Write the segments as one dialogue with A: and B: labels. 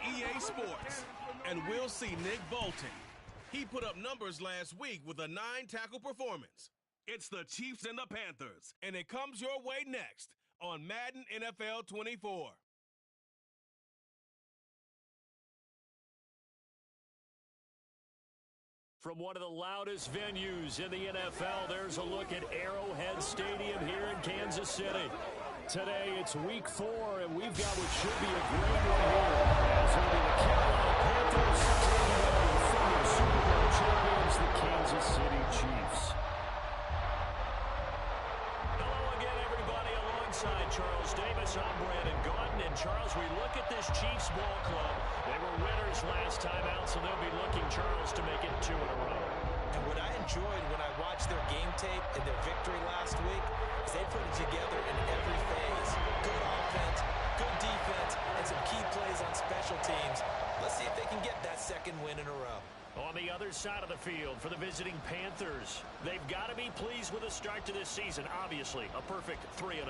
A: EA Sports. And we'll see Nick Bolton. He put up numbers last week with a 9-tackle performance. It's the Chiefs and the Panthers, and it comes your way next on Madden NFL 24.
B: From one of the loudest venues in the NFL, there's a look at Arrowhead Stadium here in Kansas City. Today, it's Week 4, and we've got what should be a great one here. As will be the Carolina Panthers taking on the former Super Bowl champions, the Kansas City Chiefs. Hello again, everybody. Alongside Charles Davis, I'm Brandon Gaudin. And Charles, we look at this Chiefs ball club. They were winners last time out, so they'll be looking, Charles, to make it 2 in a row.
C: And what I enjoyed when I watched their game tape and their victory last week is they put it together in every phase. Good offense, good defense, and some key plays on special teams. Let's see if they can get that second win in a row.
B: On the other side of the field for the visiting Panthers, they've got to be pleased with the start to this season. Obviously, a perfect 3-0.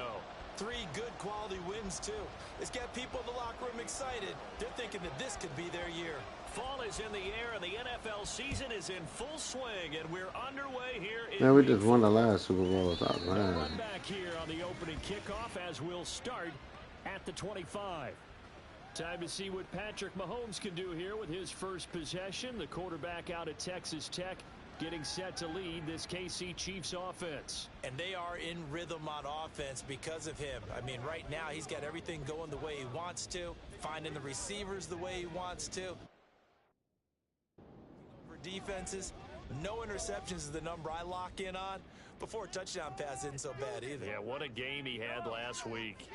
C: 3 good quality wins, too. It's got people in the locker room excited. They're thinking that this could be their year.
B: Fall is in the air, and the NFL season is in full swing, and we're underway here.
D: Man, we just won the last Super Bowl without man.
B: Run back here on the opening kickoff as we'll start at the 25. Time to see what Patrick Mahomes can do here with his first possession. The quarterback out at Texas Tech getting set to lead this KC Chiefs offense.
C: And they are in rhythm on offense because of him. I mean, right now he's got everything going the way he wants to, finding the receivers the way he wants to. For defenses, no interceptions is the number I lock in on. Before a touchdown pass isn't so bad either.
B: Yeah, what a game he had last week.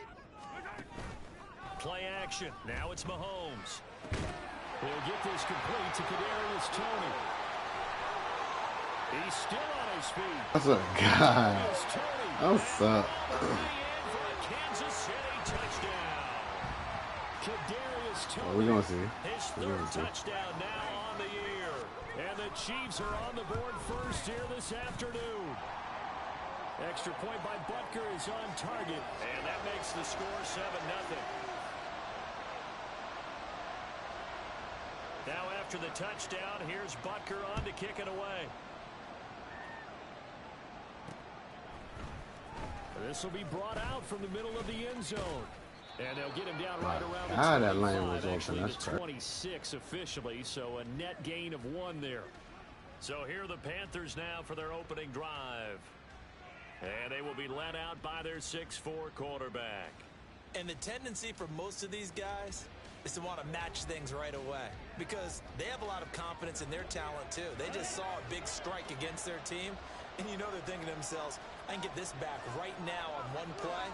B: Play action. Now it's Mahomes. He'll get this complete to Kadarius Toney. He's still on his feet.
D: That's a guy. What's up?
B: Kansas City touchdown. Kadarius Toney.
D: Oh, we're gonna see.
B: His third touchdown now on the year. And the Chiefs are on the board first here this afternoon. Extra point by Butker is on target. And that makes the score 7-0. Now after the touchdown, here's Butker on to kick it away. This will be brought out from the middle of the end zone. And they'll get him down right around the 25.
D: That lane was open.
B: Actually,
D: That's
B: 26 officially, so a net gain of 1 there. So here are the Panthers now for their opening drive. And they will be led out by their 6'4 quarterback.
C: And the tendency for most of these guys is to want to match things right away because they have a lot of confidence in their talent too. They just saw a big strike against their team, and you know they're thinking to themselves, I can get this back right now on one play.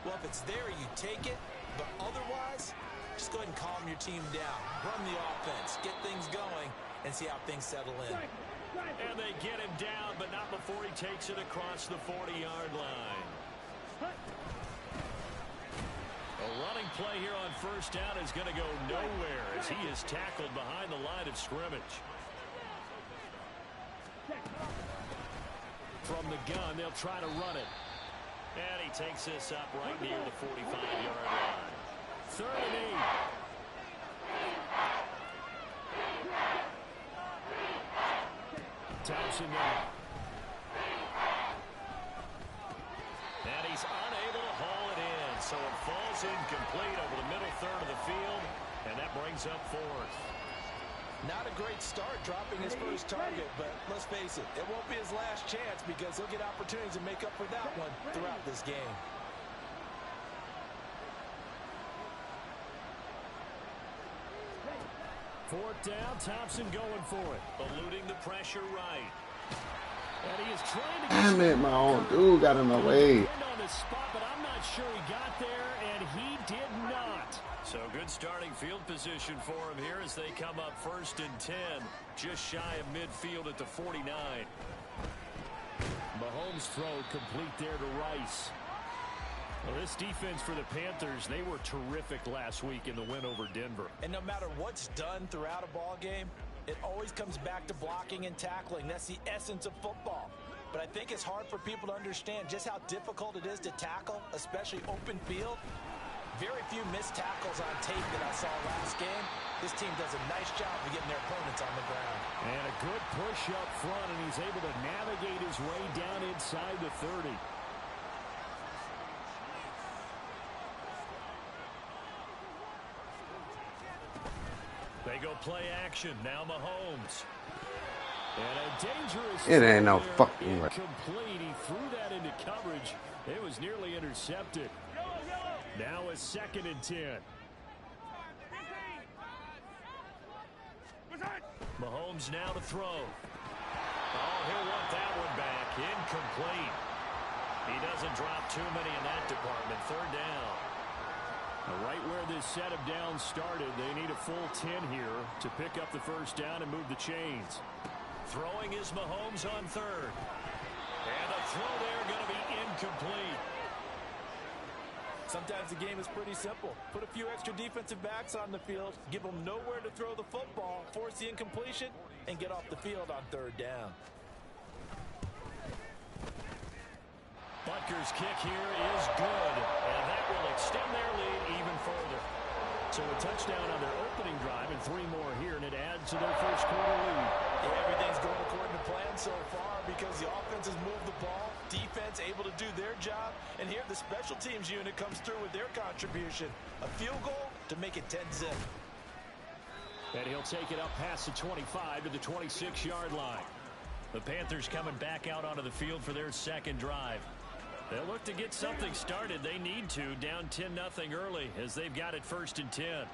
C: Well, if it's there, you take it, but otherwise, just go ahead and calm your team down. Run the offense, get things going, and see how things settle in.
B: And they get him down, but not before he takes it across the 40-yard line. A running play here on first down is going to go nowhere as he is tackled behind the line of scrimmage. From the gun, they'll try to run it. And he takes this up right near the 45-yard line. 3rd and 8. Thompson now. And he's unable to haul it in. So it falls incomplete over the middle third of the field. And that brings up 4th.
C: Not a great start dropping his first target, but let's face it, it won't be his last chance because he'll get opportunities to make up for that one throughout this game.
B: Fourth down, Thompson going for it. Eluding the pressure right. And he is trying to
D: Damn it, my own dude got in the way.
B: On the spot, but I'm not sure he got there, and he did not. So good starting field position for him here as they come up 1st and 10, just shy of midfield at the 49. Mahomes' throw complete there to Rice. Well, this defense for the Panthers, they were terrific last week in the win over Denver.
C: And no matter what's done throughout a ball game, it always comes back to blocking and tackling. That's the essence of football. But I think it's hard for people to understand just how difficult it is to tackle, especially open field. very few missed tackles on tape that I saw last game. This team does a nice job of getting their opponents on the ground.
B: And a good push up front, and he's able to navigate his way down inside the 30. They go play action. Now Mahomes. And a dangerous.
D: It ain't no
B: there.
D: fucking way.
B: Incomplete. He threw that into coverage. It was nearly intercepted. Now a 2nd and 10. Mahomes now to throw. Oh, he'll want that one back. Incomplete. He doesn't drop too many in that department. 3rd down. Right where this set of downs started, they need a full 10 here to pick up the 1st down and move the chains. Throwing is Mahomes on 3rd. And the throw there going to be incomplete.
C: Sometimes the game is pretty simple. Put a few extra defensive backs on the field, give them nowhere to throw the football, force the incompletion, and get off the field on 3rd down.
B: Butker's kick here is good, and that will extend their lead even further. So a touchdown on their opening drive and 3 more here, and it adds to their 1st quarter lead.
C: Yeah, everything's going according to plan so far because the offense has moved the ball, defense able to do their job, and here the special teams unit comes through with their contribution. A field goal to make it 10-zip.
B: And he'll take it up past the 25 to the 26-yard line. The Panthers coming back out onto the field for their 2nd drive. They'll look to get something started. They need to, down 10-0 early as they've got it 1st and 10.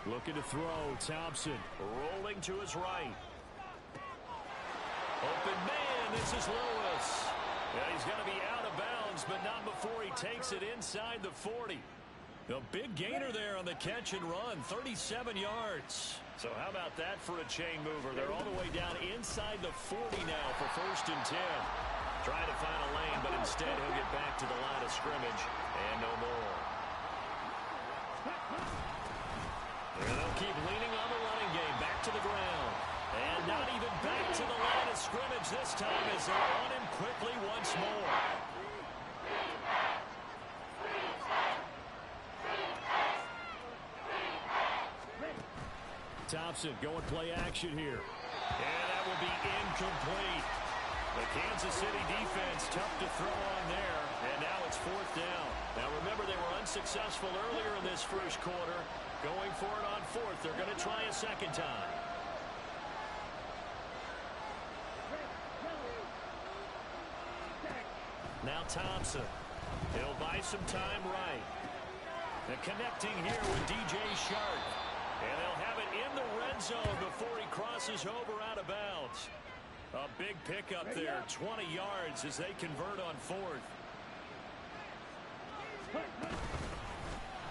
B: Looking to throw, Thompson rolling to his right. Open man, this is Lewis. Yeah, he's going to be out of bounds, but not before he takes it inside the 40. A big gainer there on the catch and run, 37 yards. So how about that for a chain mover? They're all the way down inside the 40 now for 1st and 10. Trying to find a lane, but instead he'll get back to the line of scrimmage and no more. And they'll keep leaning on the running game, back to the ground. And not even back to the line of scrimmage this time as they're on him quickly once more. Thompson going play action here. And that will be incomplete. The Kansas City defense tough to throw on there. And now it's 4th down. Now remember, they were unsuccessful earlier in this 1st quarter. Going for it on 4th. They're going to try a 2nd time. Now Thompson. He'll buy some time right. And connecting here with DJ Shark. And they'll have it in the red zone before he crosses over out of bounds. A big pickup there, 20 yards as they convert on 4th.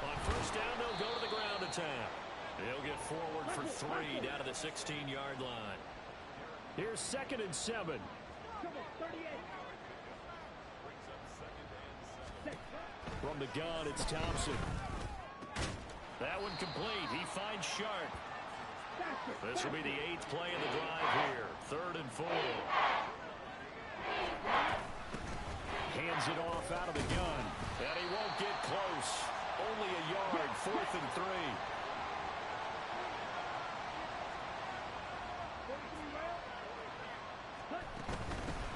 B: On 1st down, they'll go to the ground attack. They'll get forward for 3 down to the 16-yard line. Here's 2nd and 7. From the gun, it's Thompson. That one complete. He finds Sharp. This will be the 8th play of the drive here. 3rd and 4. Hands it off out of the gun. And he won't get close. Only a yard. 4th and 3.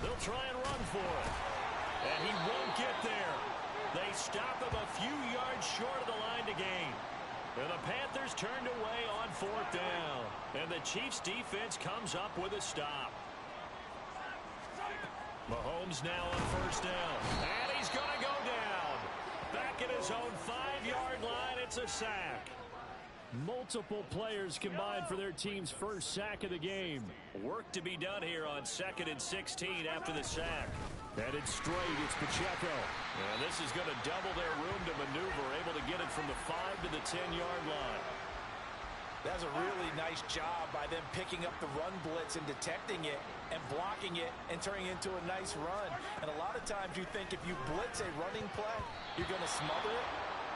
B: They'll try and run for it. And he won't get there. They stop him a few yards short of the line to gain. And the Panthers turned away on 4th down. And the Chiefs defense comes up with a stop. Mahomes now on 1st down. And he's going to go down. Back at his own 5-yard line, it's a sack. Multiple players combined for their team's 1st sack of the game. Work to be done here on 2nd and 16 after the sack. Headed straight, it's Pacheco. And this is going to double their room to maneuver, able to get it from the 5 to the 10-yard line.
C: That's a really nice job by them picking up the run blitz and detecting it and blocking it and turning it into a nice run. And a lot of times you think if you blitz a running play, you're going to smother it.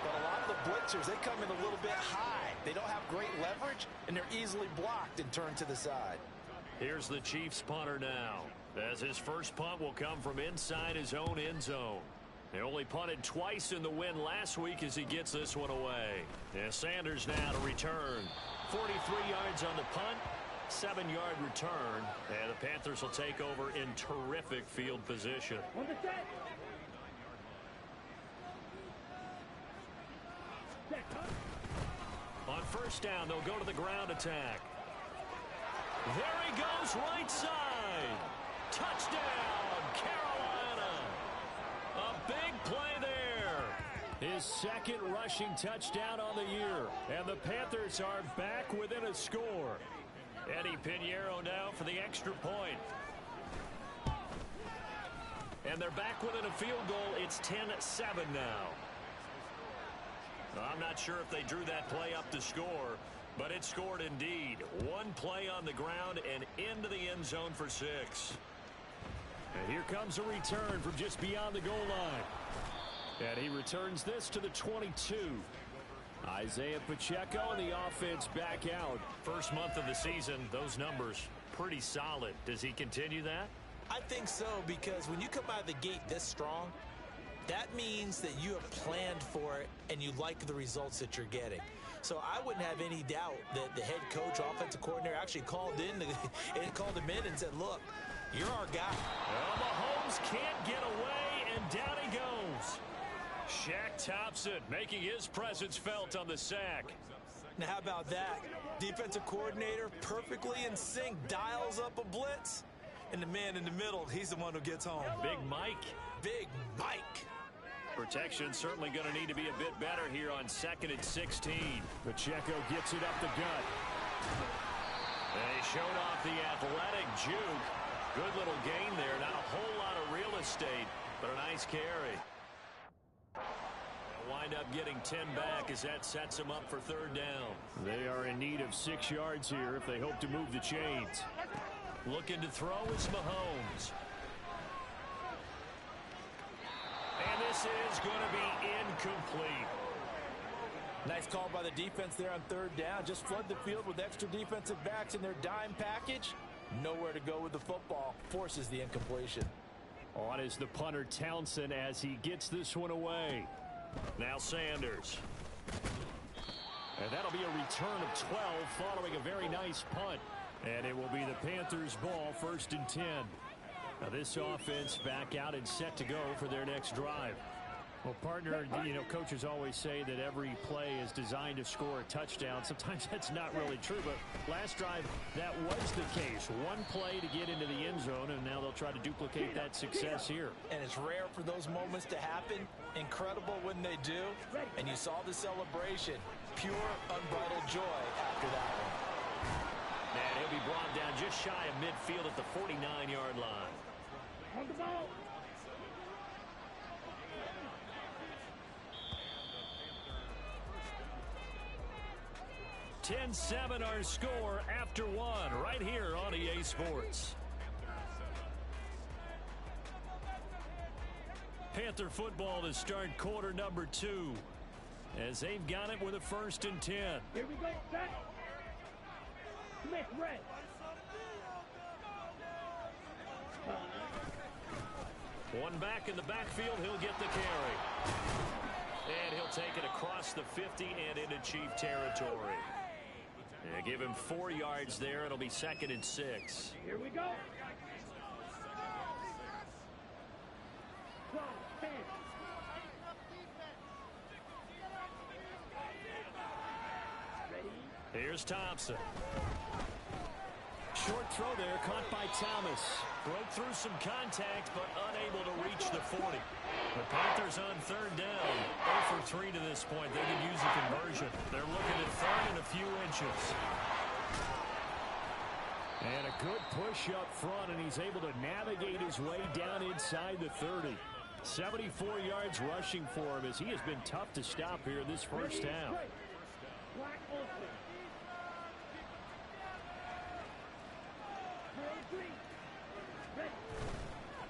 C: But a lot of the blitzers, they come in a little bit high. They don't have great leverage, and they're easily blocked and turned to the side.
B: Here's the Chiefs punter now. as his first punt will come from inside his own end zone. He only punted twice in the win last week as he gets this one away. And Sanders now to return. 43 yards on the punt, 7-yard return. And the Panthers will take over in terrific field position. On first down, they'll go to the ground attack. There he goes, right side. Touchdown, Carolina. A big play there. His second rushing touchdown on the year. And the Panthers are back within a score. Eddie Pinheiro now for the extra point. And they're back within a field goal. It's 10-7 now. I'm not sure if they drew that play up to score, but it scored indeed. One play on the ground and into the end zone for 6. And here comes a return from just beyond the goal line. And he returns this to the 22. Isaiah Pacheco and the offense back out. First month of the season, those numbers pretty solid. Does he continue that?
C: I think so, because when you come out of the gate this strong, that means that you have planned for it and you like the results that you're getting. So I wouldn't have any doubt that the head coach, offensive coordinator, actually called him in and said, look, you're our guy.
B: Well, Mahomes can't get away, and down he goes. Shaq Thompson making his presence felt on the sack.
C: Now, how about that? Defensive coordinator perfectly in sync, dials up a blitz. And the man in the middle, he's the one who gets home.
B: Big Mike.
C: Big Mike.
B: Protection certainly going to need to be a bit better here on 2nd and 16. Pacheco gets it up the gut. They showed off the athletic juke. Good little gain there. Not a whole lot of real estate, but a nice carry. They'll wind up getting 10 back as that sets them up for 3rd down. They are in need of 6 yards here if they hope to move the chains. Looking to throw is Mahomes. And this is going to be incomplete.
C: Nice call by the defense there on 3rd down. Just flood the field with extra defensive backs in their dime package. Nowhere to go with the football. Forces the incompletion.
B: On is the punter Townsend as he gets this one away. Now Sanders. And that'll be a return of 12 following a very nice punt. And it will be the Panthers' ball, 1st and 10. Now this offense back out and set to go for their next drive. Well, partner, coaches always say that every play is designed to score a touchdown. Sometimes that's not really true, but last drive, that was the case. One play to get into the end zone, and now they'll try to duplicate that success here.
C: And it's rare for those moments to happen. Incredible when they do. And you saw the celebration. Pure, unbridled joy after that one.
B: And he'll be brought down just shy of midfield at the 49-yard line.
E: On the ball.
B: (10-7) our score after 1 right here on EA Sports. Panther football to start quarter number 2 as they've got it with a 1st and 10.
E: Here we go. Set. Smith, red.
B: One back in the backfield, he'll get the carry. And he'll take it across the 50 and into Chief territory. And give him 4 yards there. It'll be 2nd and 6.
E: Here we go. 12, 10. Ready?
B: Here's Thompson. Short throw there, caught by Thomas. Broke through some contact, but unable to reach the 40. The Panthers on 3rd down. 0 for 3 to this point. They could use a conversion. They're looking at 3rd and a few inches. And a good push up front, and he's able to navigate his way down inside the 30. 74 yards rushing for him as he has been tough to stop here this first half.
E: Black open.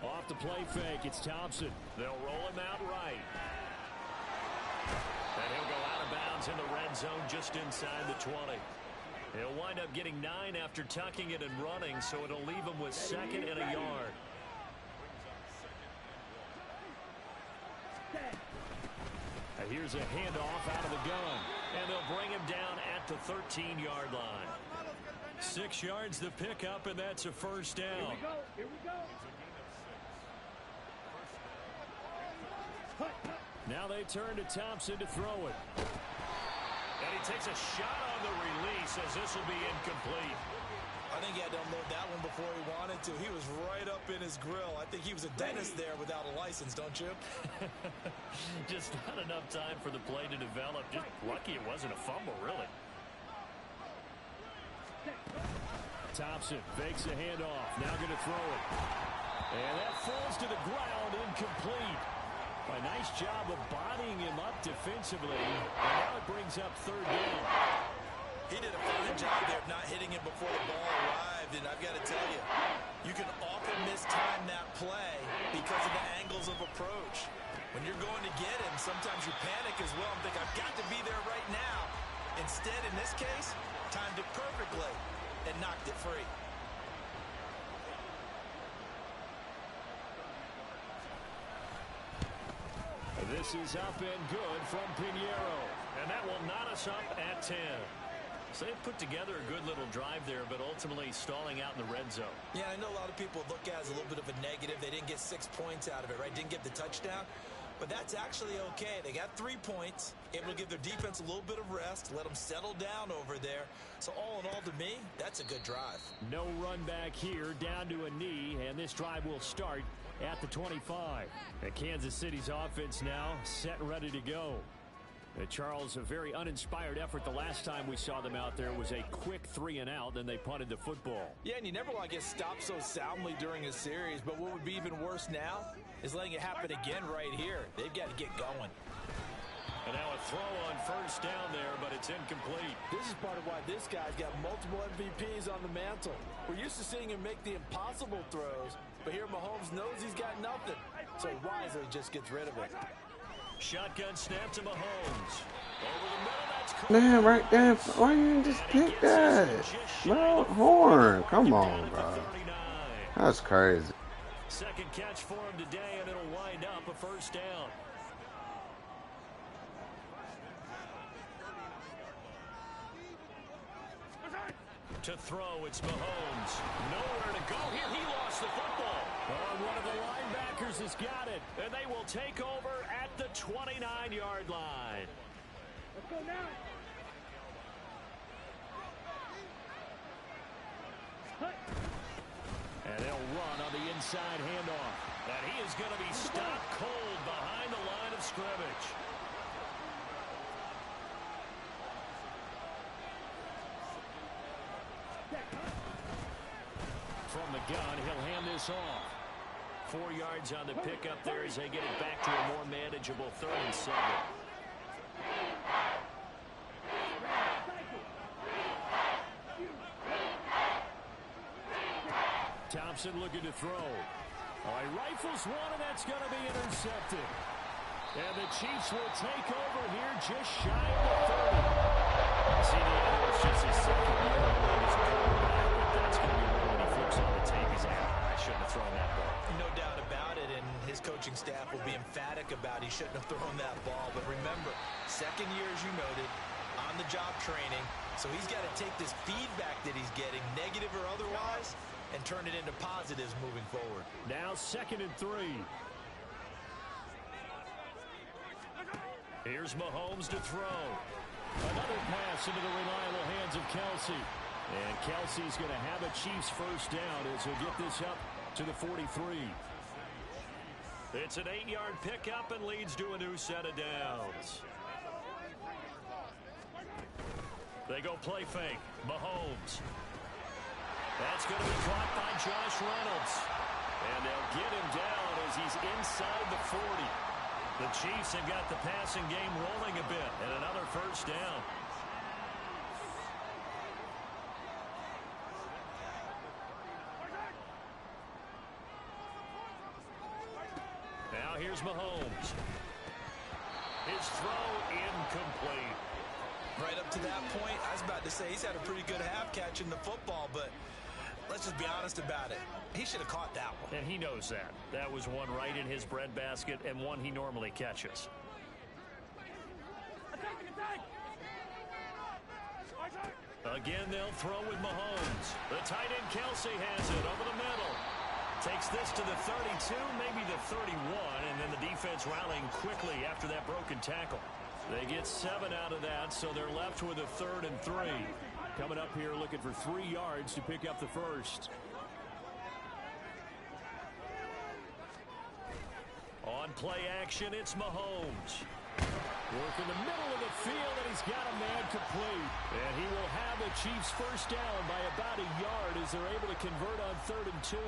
B: Off the play fake, it's Thompson. They'll roll him out right. And he'll go out of bounds in the red zone just inside the 20. He'll wind up getting 9 after tucking it and running, so it'll leave him with 2nd and a yard. Here's a handoff out of the gun, and they'll bring him down at the 13-yard line. 6 yards to pick up, and that's a first down.
E: Here we go. Here we go.
B: Now they turn to Thompson to throw it. And he takes a shot on the release as this will be incomplete.
C: I think he had to unload that one before he wanted to. He was right up in his grill. I think he was a dentist there without a license, don't you?
B: Just not enough time for the play to develop. Just lucky it wasn't a fumble, really. Thompson fakes a handoff. Now going to throw it. And that falls to the ground, incomplete. A nice job of bodying him up defensively. And now it brings up 3rd down.
C: He did a fine job there of not hitting it before the ball arrived. And I've got to tell you, you can often mistime that play because of the angles of approach. When you're going to get him, sometimes you panic as well and think, I've got to be there right now. Instead, in this case, timed it perfectly and knocked it free.
B: This is up and good from Pinheiro. And that will knot us up at 10. So they put together a good little drive there, but ultimately stalling out in the red zone.
C: Yeah, I know a lot of people look at it as a little bit of a negative. They didn't get 6 points out of it, right? Didn't get the touchdown. But that's actually okay. They got 3 points, able to give their defense a little bit of rest, let them settle down over there. So all in all, to me, that's a good drive.
B: No run back here, down to a knee, and this drive will start at the 25. And Kansas City's offense now set and ready to go. Charles, a very uninspired effort the last time we saw them out there was a quick 3 and out, then they punted the football.
C: Yeah, and you never want to get stopped so soundly during a series, but what would be even worse now is letting it happen again right here. They've got to get going.
B: And now a throw on 1st down there, but it's incomplete.
C: This is part of why this guy's got multiple MVPs on the mantle. We're used to seeing him make the impossible throws, but here Mahomes knows he's got nothing, so he wisely just gets rid of it.
B: Shotgun snap to Mahomes. Over the middle, that's caught.
D: Man, right there. Why you didn't just pick that? Bro, Horn. Come on, bro. That's crazy.
B: 2nd catch for him today, and it'll wind up a 1st down. To throw, it's Mahomes. Nowhere to go here. He lost the football. Oh, one of the linebackers has got it, and they will take over at the 29-yard line.
E: Let's go now.
B: And they'll run on the inside handoff. And he is going to be stopped cold behind the line of scrimmage. From the gun, he'll hand this off. 4 yards on the pickup there as they get it back to a more manageable 3rd and 7. Thompson looking to throw. Oh, he rifles one, and that's going to be intercepted. And the Chiefs will take over here just shy of the 30. See, it's just his 2nd year in the league as a quarterback, but that's going to be one when he flips on the tape. He's like, I shouldn't have thrown that ball.
C: No doubt about it, and his coaching staff will be emphatic about he shouldn't have thrown that ball. But remember, 2nd year, as you noted, on-the-job training. So he's got to take this feedback that he's getting, negative or otherwise, and turn it into positives moving forward.
B: Now 2nd and 3. Here's Mahomes to throw. Another pass into the reliable hands of Kelsey. And Kelsey's going to have a Chiefs 1st down as he'll get this up to the 43. It's an 8-yard pickup and leads to a new set of downs. They go play fake. Mahomes. That's going to be caught by Josh Reynolds. And they'll get him down as he's inside the 40. The Chiefs have got the passing game rolling a bit, and another 1st down. Now here's Mahomes. His throw incomplete.
C: Right up to that point, I was about to say he's had a pretty good half catching the football, but let's just be honest about it. He should have caught that one.
B: And he knows that. That was one right in his breadbasket and one he normally catches. Again, they'll throw with Mahomes. The tight end Kelsey has it over the middle. Takes this to the 32, maybe the 31, and then the defense rallying quickly after that broken tackle. They get 7 out of that, so they're left with a 3rd and 3. Coming up here looking for 3 yards to pick up the first. On play action, it's Mahomes. Work in the middle of the field, and he's got a man complete. And he will have the Chiefs first down by about a yard as they're able to convert on 3rd and 2.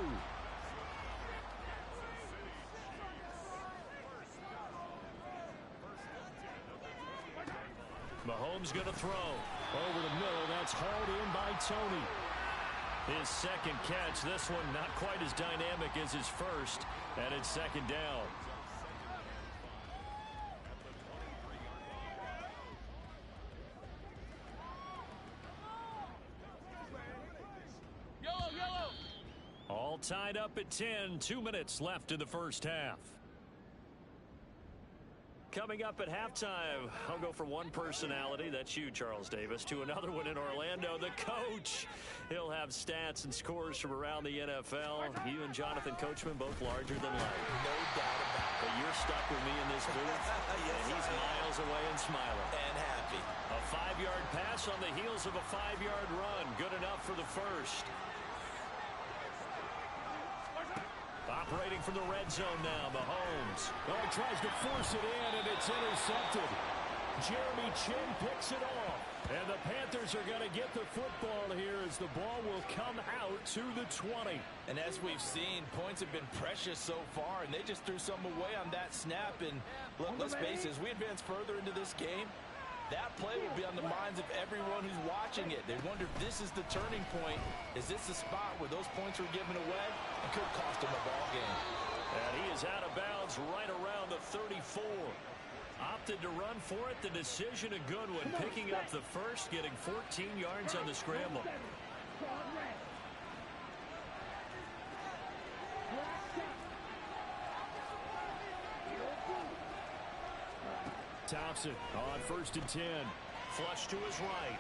B: Mahomes going to throw. Over the middle, that's hauled in by Tony. His second catch, this one not quite as dynamic as his first, and it's 2nd down. All tied up at 10, 2 minutes left in the first half. Coming up at halftime, I'll go from one personality, that's you, Charles Davis, to another one in Orlando, the coach. He'll have stats and scores from around the NFL. You and Jonathan Coachman, both larger than life.
C: No doubt about it.
B: But you're stuck with me in this booth,
C: Yes,
B: and he's miles away and smiling.
C: And happy.
B: A 5-yard pass on the heels of a 5-yard run. Good enough for the first. Operating from the red zone now, Mahomes. Oh, he tries to force it in, and it's intercepted. Jeremy Chinn picks it off. And the Panthers are going to get the football here as the ball will come out to the 20.
C: And as we've seen, points have been precious so far, and they just threw some away on that snap. And look, let's face it, as we advance further into this game, that play will be on the minds of everyone who's watching it. They wonder if this is the turning point. Is this the spot where those points were given away? It could cost them a ball game.
B: And he is out of bounds right around the 34. Opted to run for it. The decision a good one. Picking up the first, getting 14 yards on the scramble. Thompson on 1st and 10. Flush to his right.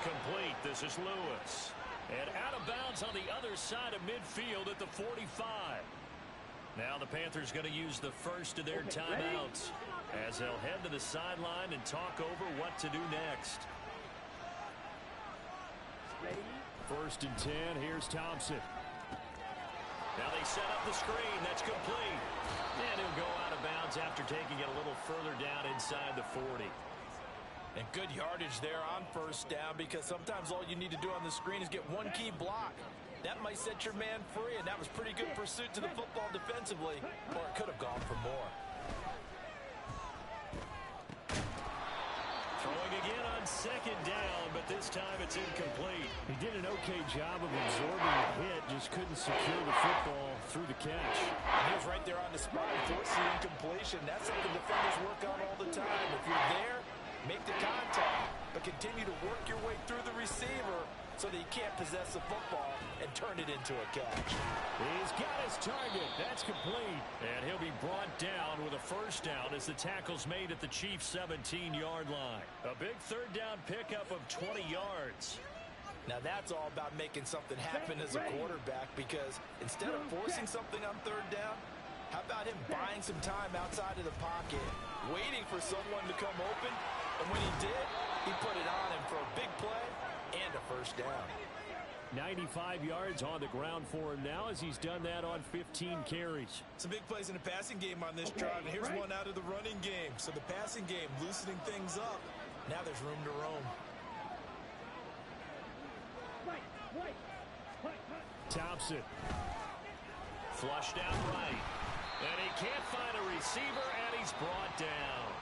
B: Complete. This is Lewis. And out of bounds on the other side of midfield at the 45. Now the Panthers going to use the first of their timeouts as they'll head to the sideline and talk over what to do next. 1st and 10. Here's Thompson. Now they set up the screen. That's complete. And he'll go out of bounds after taking it a little further down inside the 40.
C: And good yardage there on 1st down, because sometimes all you need to do on the screen is get one key block. That might set your man free, and that was pretty good pursuit to the football defensively, or it could have gone for more.
B: Throwing again on 2nd down, but this time it's incomplete. He did an okay job of absorbing the hit, just couldn't secure the football through the catch.
C: He was right there on the spot, forcing incompletion. That's something defenders work on all the time. If you're there, make the contact, but continue to work your way through the receiver so that he can't possess the football and turn it into a catch.
B: He's got his target. That's complete. And he'll be brought down with a 1st down as the tackle's made at the Chiefs' 17-yard line. A big 3rd down pickup of 20 yards.
C: Now that's all about making something happen as a quarterback, because instead of forcing something on 3rd down, how about him buying some time outside of the pocket, waiting for someone to come open, and when he did, he put it on him for a big play and a 1st down.
B: 95 yards on the ground for him now as he's done that on 15 carries.
C: Some big plays in the passing game on this drive, and here's one out of the running game. So the passing game loosening things up. Now there's room to roam.
B: Thompson. Flushed out right. And he can't find a receiver, and he's brought down.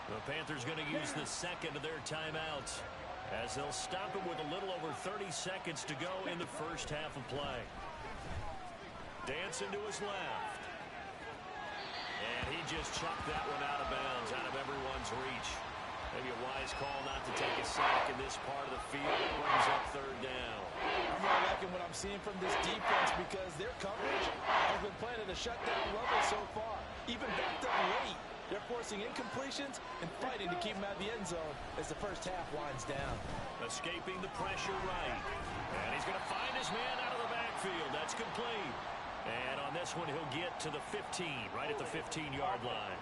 B: The Panthers going to use the 2nd of their timeouts as they'll stop him with a little over 30 seconds to go in the first half of play. Dancing to his left. And he just chucked that one out of bounds, out of everyone's reach. Maybe a wise call not to take a sack in this part of the field. It brings up third down.
C: I'm really liking what I'm seeing from this defense because their coverage has been playing at a shutdown level so far. Even backed up late, they're forcing incompletions and fighting to keep them out of the end zone as the first half winds down.
B: Escaping the pressure right. And he's going to find his man out of the backfield. That's complete. And on this one, he'll get to the 15, right at the 15-yard line.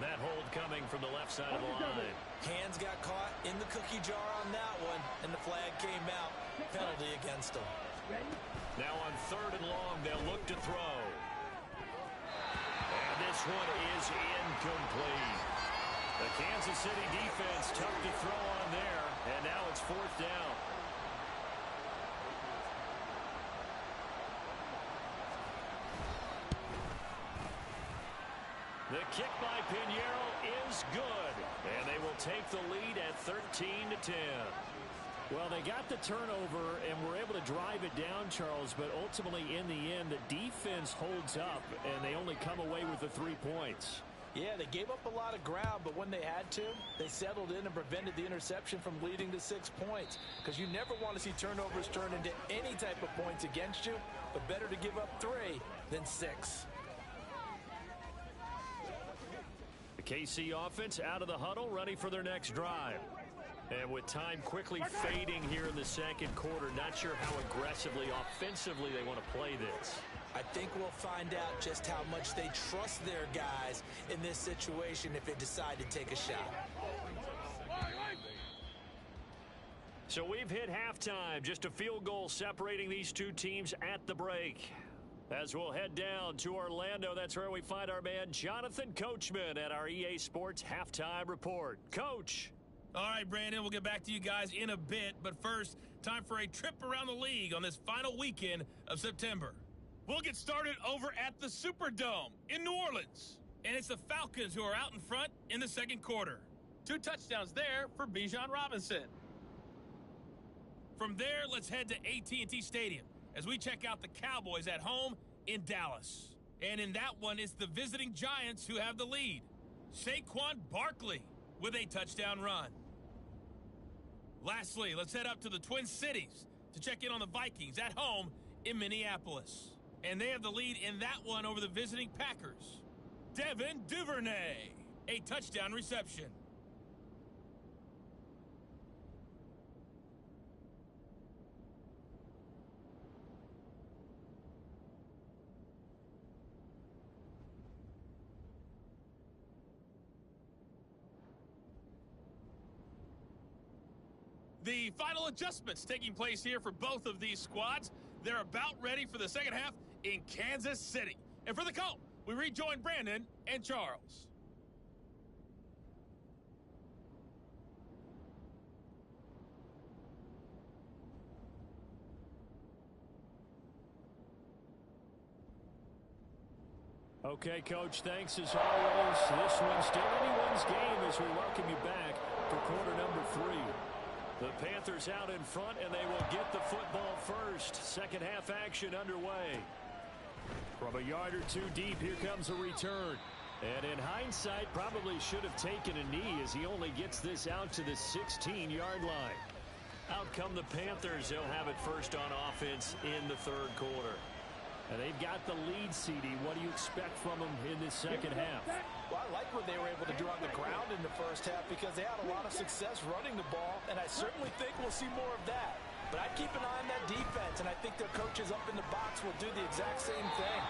B: That hold coming from the left side of the line.
C: Hands got caught in the cookie jar on that one, and the flag came out. Penalty against him.
B: Now on third and long, they'll look to throw. And this one is incomplete. The Kansas City defense tough to throw on there, and now it's fourth down. The kick by Pinheiro is good, and they will take the lead at 13-10. Well, they got the turnover and were able to drive it down, Charles, but ultimately in the end, the defense holds up, and they only come away with the 3 points.
C: Yeah, they gave up a lot of ground, but when they had to, they settled in and prevented the interception from leading to 6 points. Because you never want to see turnovers turn into any type of points against you, but better to give up 3 than 6.
B: The KC offense out of the huddle, ready for their next drive. And with time quickly fading here in the second quarter, not sure how aggressively, offensively they want to play this.
C: I think we'll find out just how much they trust their guys in this situation if they decide to take a shot.
B: So we've hit halftime, just a field goal separating these two teams at the break. As we'll head down to Orlando, that's where we find our man Jonathan Coachman at our EA Sports Halftime Report. Coach.
F: All right, Brandon, we'll get back to you guys in a bit. But first, time for a trip around the league on this final weekend of September. We'll get started over at the Superdome in New Orleans. And it's the Falcons who are out in front in the second quarter. 2 touchdowns there for Bijan Robinson. From there, let's head to AT&T Stadium as we check out the Cowboys at home in Dallas. And in that one, it's the visiting Giants who have the lead. Saquon Barkley with a touchdown run. Lastly, let's head up to the Twin Cities to check in on the Vikings at home in Minneapolis. And they have the lead in that one over the visiting Packers. Devin Duvernay, a touchdown reception. The final adjustments taking place here for both of these squads. They're about ready for the second half in Kansas City. And for the call, we rejoin Brandon and Charles.
B: Okay, Coach, thanks as always. This one's still anyone's game as we welcome you back for quarter number 3. The Panthers out in front, and they will get the football first. Second half action underway. From a yard or 2 deep, here comes a return. And in hindsight, probably should have taken a knee as he only gets this out to the 16-yard line. Out come the Panthers. They'll have it first on offense in the third quarter. And they've got the lead, CD. What do you expect from them in this second half?
C: Well, I like what they were able to do on the ground in the first half because they had a lot of success running the ball, and I certainly think we'll see more of that. But I'd keep an eye on that defense, and I think their coaches up in the box will do the exact same thing.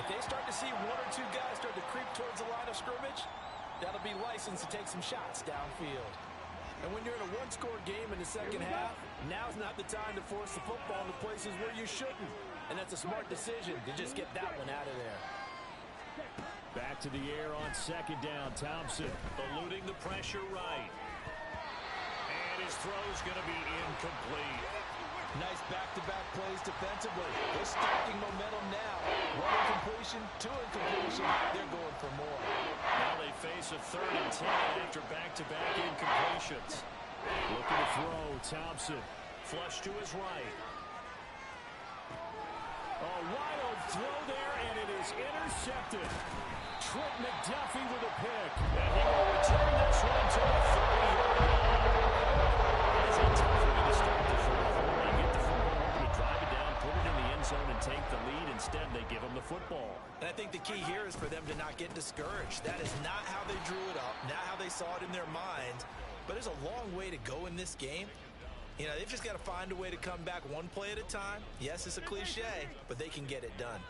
C: If they start to see 1 or 2 guys start to creep towards the line of scrimmage, that'll be license to take some shots downfield. And when you're in a 1-score game in the second half, now's not the time to force the football into places where you shouldn't. And that's a smart decision to just get that one out of there.
B: Back to the air on second down. Thompson eluding the pressure right. And his throw's going to be incomplete.
C: Nice back-to-back plays defensively. They're stacking momentum now. 1 incompletion, 2 incompletion. They're going for more.
B: Now they face a 3rd and 10 after back-to-back incompletions. Looking to throw. Thompson flush to his right. wild throw there, and it is intercepted. Trent McDuffie with a pick. And he will return this one to the 30-yard line. That's a tough way to start the fourth. They get the football home to drive it down, put it in the end zone, and take the lead. Instead, they give them the football.
C: And I think the key here is for them to not get discouraged. That is not how they drew it up, not how they saw it in their mind. But there's a long way to go in this game. You know, they've just got to find a way to come back one play at a time. Yes, it's a cliche, but they can get it done.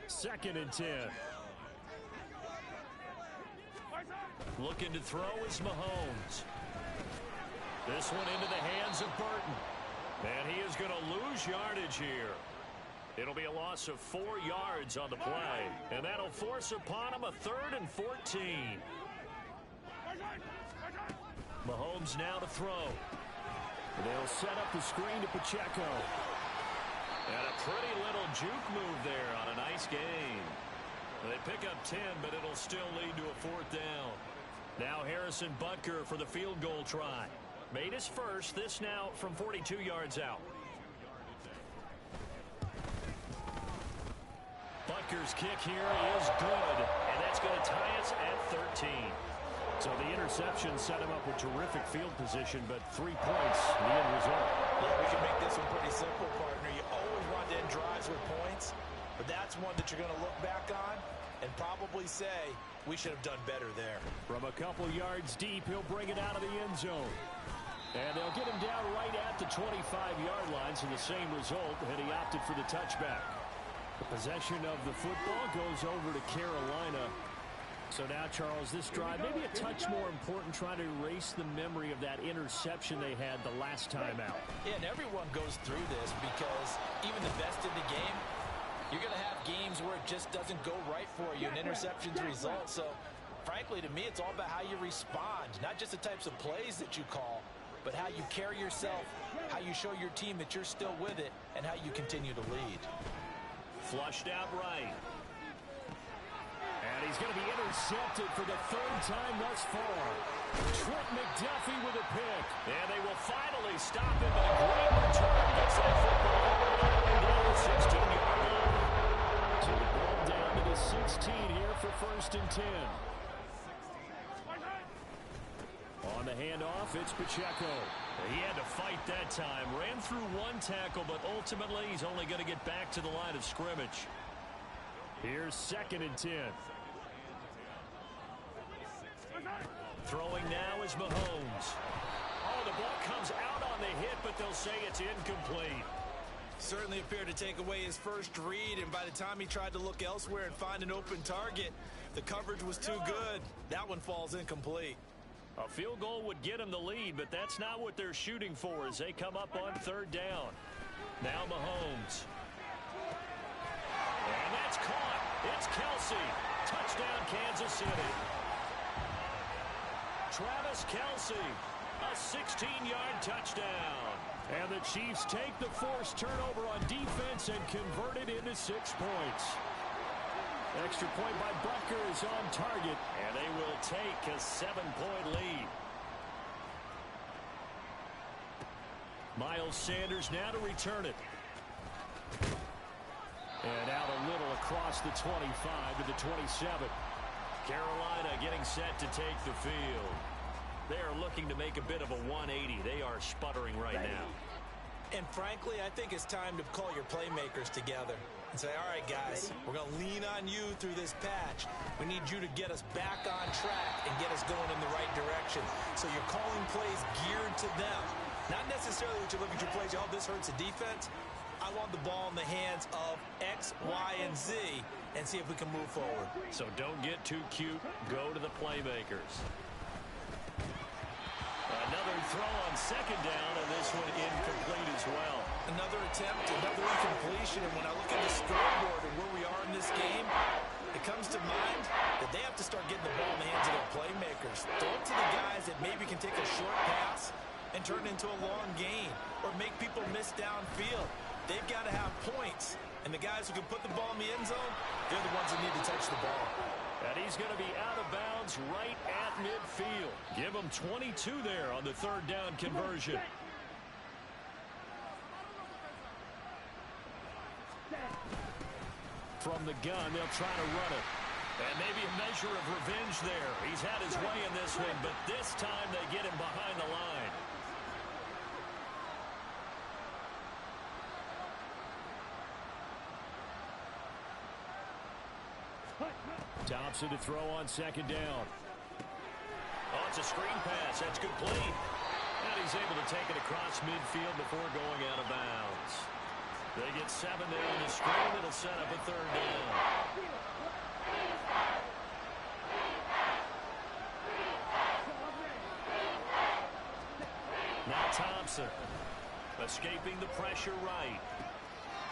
B: 2nd and 10. Looking to throw is Mahomes. This one into the hands of Burton. And he is going to lose yardage here. It'll be a loss of 4 yards on the play. And that'll force upon him a 3rd and 14. Mahomes now to throw. They'll set up the screen to Pacheco. And a pretty little juke move there on a nice gain. They pick up 10, but it'll still lead to a 4th down. Now Harrison Butker for the field goal try. Made his first, this now from 42 yards out. Butker's kick here is good, and that's going to tie us at 13. So the interception set him up with terrific field position, but 3 points, the end result.
C: Yeah, we can make this one pretty simple, partner. You always want to end drives with points, but that's one that you're going to look back on and probably say, we should have done better there.
B: From a couple yards deep, he'll bring it out of the end zone. And they'll get him down right at the 25-yard line, so the same result, and he opted for the touchback. The possession of the football goes over to Carolina. So now, Charles, this drive maybe a touch more important, trying to erase the memory of that interception they had the last time out.
C: Yeah, and everyone goes through this because even the best in the game, you're going to have games where it just doesn't go right for you, and interceptions result. So, frankly, to me, it's all about how you respond, not just the types of plays that you call, but how you carry yourself, how you show your team that you're still with it, and how you continue to lead.
B: Flushed out right. And he's going to be intercepted for the 3rd time thus far. Trent McDuffie with a pick. And they will finally stop him, but a great return. Gets that football down the 16-yard line. So the ball down to the 16 here for 1st and 10. On the handoff, it's Pacheco. He had to fight that time. Ran through 1 tackle, but ultimately he's only going to get back to the line of scrimmage. Here's 2nd and 10. Throwing now is Mahomes. Oh, the ball comes out on the hit, but they'll say it's incomplete.
C: Certainly appeared to take away his first read, and by the time he tried to look elsewhere and find an open target, the coverage was too good. That one falls incomplete.
B: A field goal would get him the lead, but that's not what they're shooting for as they come up on 3rd down. Now Mahomes. And that's caught. It's Kelce. Touchdown, Kansas City. Travis Kelce, a 16-yard touchdown. And the Chiefs take the forced turnover on defense and convert it into 6 points. Extra point by Butker is on target, and they will take a 7-point lead. Miles Sanders now to return it. And out a little across the 25 to the 27. Carolina getting set to take the field. They are looking to make a bit of a 180. They are sputtering right now.
C: And frankly, I think it's time to call your playmakers together and say, all right, guys, we're going to lean on you through this patch. We need you to get us back on track and get us going in the right direction. So you're calling plays geared to them. Not necessarily what you look at your plays, oh, this hurts the defense. I want the ball in the hands of X, Y, and Z and see if we can move forward.
B: So don't get too cute. Go to the playmakers. Another throw on 2nd down, and this one incomplete as well.
C: Another attempt, another incompletion, and when I look at the scoreboard and where we are in this game, it comes to mind that they have to start getting the ball in the hands of their playmakers. Throw it to the guys that maybe can take a short pass and turn it into a long gain or make people miss downfield. They've got to have points, and the guys who can put the ball in the end zone, they're the ones that need to touch the ball.
B: And he's going to be out of bounds right at midfield. Give him 22 there on the 3rd down conversion. the gun. They'll try to run it. And maybe a measure of revenge there. He's had his way in this one, but this time they get him behind the line. Thompson to throw on second down. Oh, it's a screen pass. That's complete. And he's able to take it across midfield before going out of bounds. They get 7 down the screen. It'll set up a third down. Now Thompson escaping the pressure right.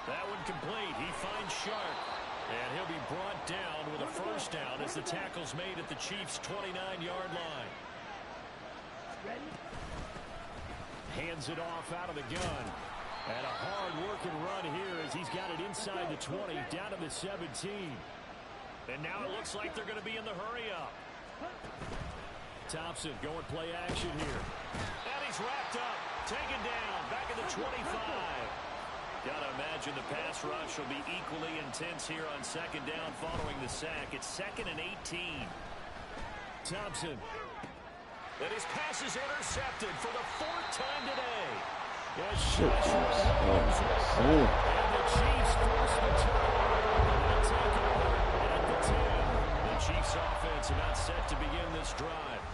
B: That one complete. He finds Sharp. And he'll be brought down with a first down as the tackle's made at the Chiefs' 29-yard line. Hands it off out of the gun. And a hard-working run here as he's got it inside the 20, down to the 17. And now it looks like they're going to be in the hurry-up. Thompson going play action here. And he's wrapped up, taken down, back at the 25. Got to imagine the pass rush will be equally intense here on second down following the sack. It's 2nd and 18. Thompson. And his pass is intercepted for the 4th time today. And the Chiefs force the turnover. They'll take over at the 10. The Chiefs offense about set to begin this drive.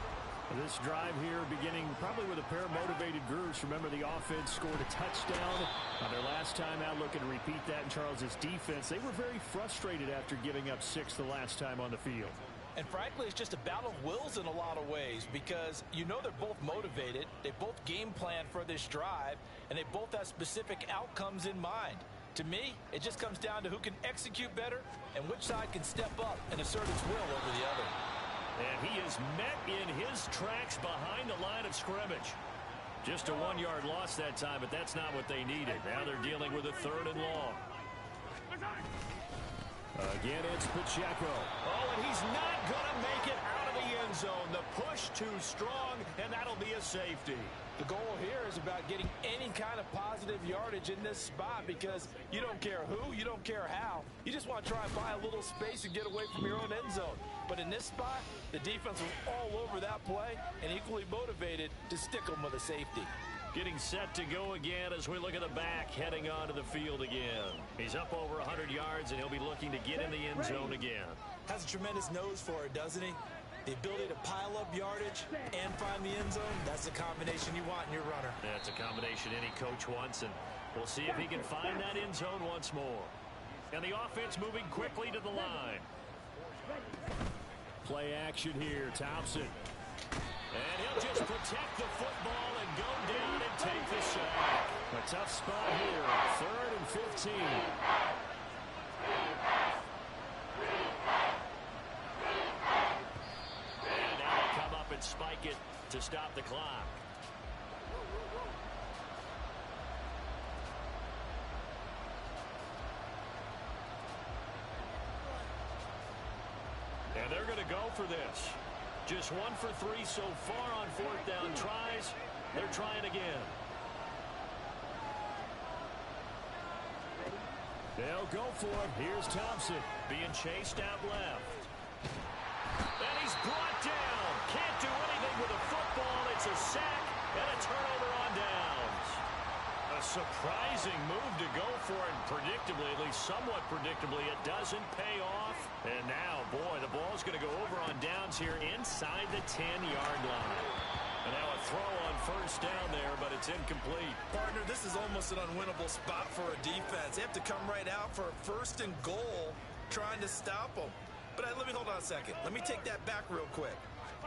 B: This drive here beginning probably with a pair of motivated groups. Remember, the offense scored a touchdown on their last time out. Looking to repeat that in Charles's defense. They were very frustrated after giving up 6 the last time on the field.
C: And frankly, it's just a battle of wills in a lot of ways because you know they're both motivated. They both game plan for this drive, and they both have specific outcomes in mind. To me, it just comes down to who can execute better and which side can step up and assert its will over the other.
B: And he is met in his tracks behind the line of scrimmage. Just a 1-yard loss that time, but that's not what they needed. Now they're dealing with a 3rd and long. Again, it's Pacheco. Oh, and he's not going to make it out of the end zone. The push too strong, and that'll be a safety.
C: The goal here is about getting any kind of positive yardage in this spot because you don't care who, you don't care how. You just want to try and buy a little space and get away from your own end zone. But in this spot, the defense was all over that play and equally motivated to stick them with a safety.
B: Getting set to go again as we look at the back heading onto the field again. He's up over 100 yards, and he'll be looking to get in the end zone again.
C: Has a tremendous nose for it, doesn't he? The ability to pile up yardage and find the end zone, that's the combination you want in your runner.
B: That's a combination any coach wants, and we'll see if he can find that end zone once more. And the offense moving quickly to the line. Play action here, Thompson. And he'll just protect the football and go down and take the sack. A tough spot here, 3rd and 15. And now they come up and spike it to stop the clock. And they're going to go for this. Just 1 for 3 so far on 4th down tries. They're trying again. They'll go for it. Here's Thompson being chased out left. And he's brought down. Can't do anything with a football. It's a sack and a turnover on downs. A surprising move to go for it. Predictably, at least somewhat predictably, it doesn't pay off. And now, boy, the ball's going to go over on downs here inside the 10-yard line. And now a throw on first down there, but it's incomplete.
C: Partner, this is almost an unwinnable spot for a defense. They have to come right out for a 1st and goal trying to stop them. But let me hold on a second. Let me take that back real quick.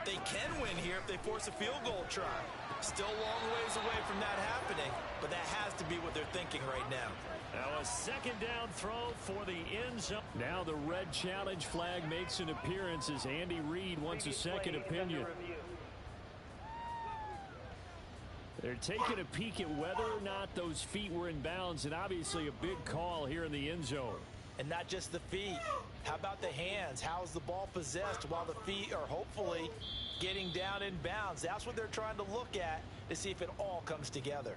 C: They can win here if they force a field goal try. Still a long ways away from that happening, but that has to be what they're thinking right now.
B: Now a 2nd down throw for the end zone. Now the red challenge flag makes an appearance as Andy Reid wants a second opinion. They're taking a peek at whether or not those feet were in bounds, and obviously a big call here in the end zone.
C: And not just the feet. How about the hands? How's the ball possessed while the feet are hopefully getting down in bounds? That's what they're trying to look at to see if it all comes together.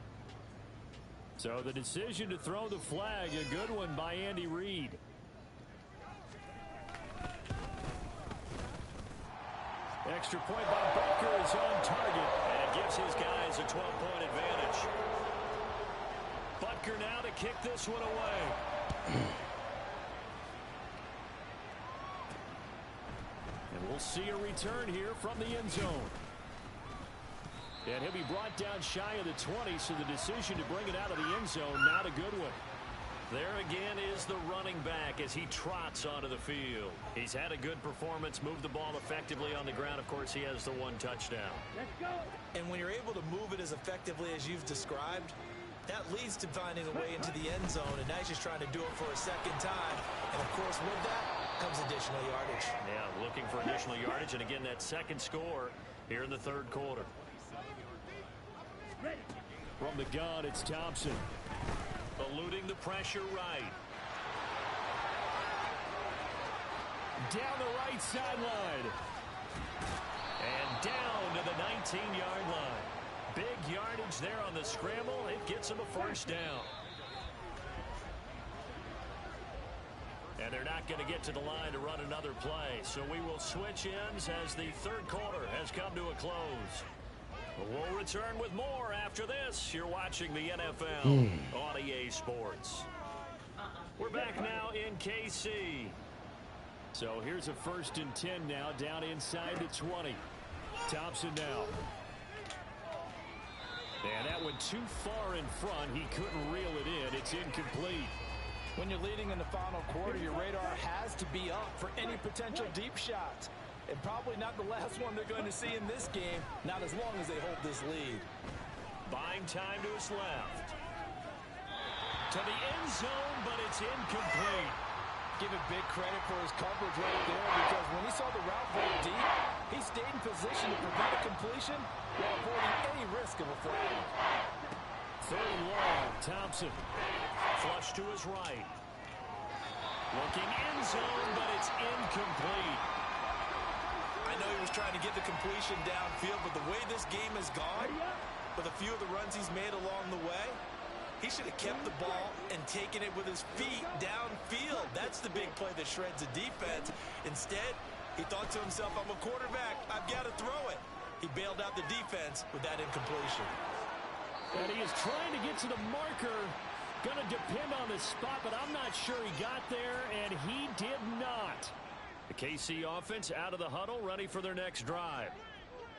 B: So the decision to throw the flag, a good one by Andy Reid. Extra point by Butker is on target, and it gives his guys a 12-point advantage. Butker now to kick this one away. And we'll see a return here from the end zone. And he'll be brought down shy of the 20, so the decision to bring it out of the end zone, not a good one. There again is the running back as he trots onto the field. He's had a good performance, moved the ball effectively on the ground. Of course, he has the one touchdown.
E: Let's go.
C: And when you're able to move it as effectively as you've described, that leads to finding a way into the end zone, and now he's just trying to do it for a second time. And, of course, with that comes additional yardage.
B: Yeah, looking for additional yardage, and again, that second score here in the third quarter.
E: Ready.
B: From the gun, it's Thompson. Eluding the pressure right. Down the right sideline. And down to the 19-yard line. Big yardage there on the scramble. It gets him a first down. And they're not going to get to the line to run another play. So we will switch ends as the third quarter has come to a close. We'll return with more after this. You're watching the NFL on EA Sports. We're back now in KC. So here's a 1st and 10 now, down inside the 20. Thompson now. And that went too far in front. He couldn't reel it in. It's incomplete.
C: When you're leading in the final quarter, your radar has to be up for any potential deep shots. And probably not the last one they're going to see in this game, not as long as they hold this lead.
B: Buying time to his left. To the end zone, but it's incomplete.
C: Give it big credit for his coverage right there, because when he saw the route very deep, he stayed in position to prevent a completion while avoiding any risk of a flag.
B: Third and long, Thompson. Flush to his right. Looking end zone, but it's incomplete.
C: I know he was trying to get the completion downfield, but the way this game has gone, with a few of the runs he's made along the way, he should have kept the ball and taken it with his feet downfield. That's the big play that shreds the defense. Instead, he thought to himself, I'm a quarterback, I've got to throw it. He bailed out the defense with that incompletion.
B: And he is trying to get to the marker. Going to depend on the spot, but I'm not sure he got there, and he did not. The KC offense out of the huddle, ready for their next drive.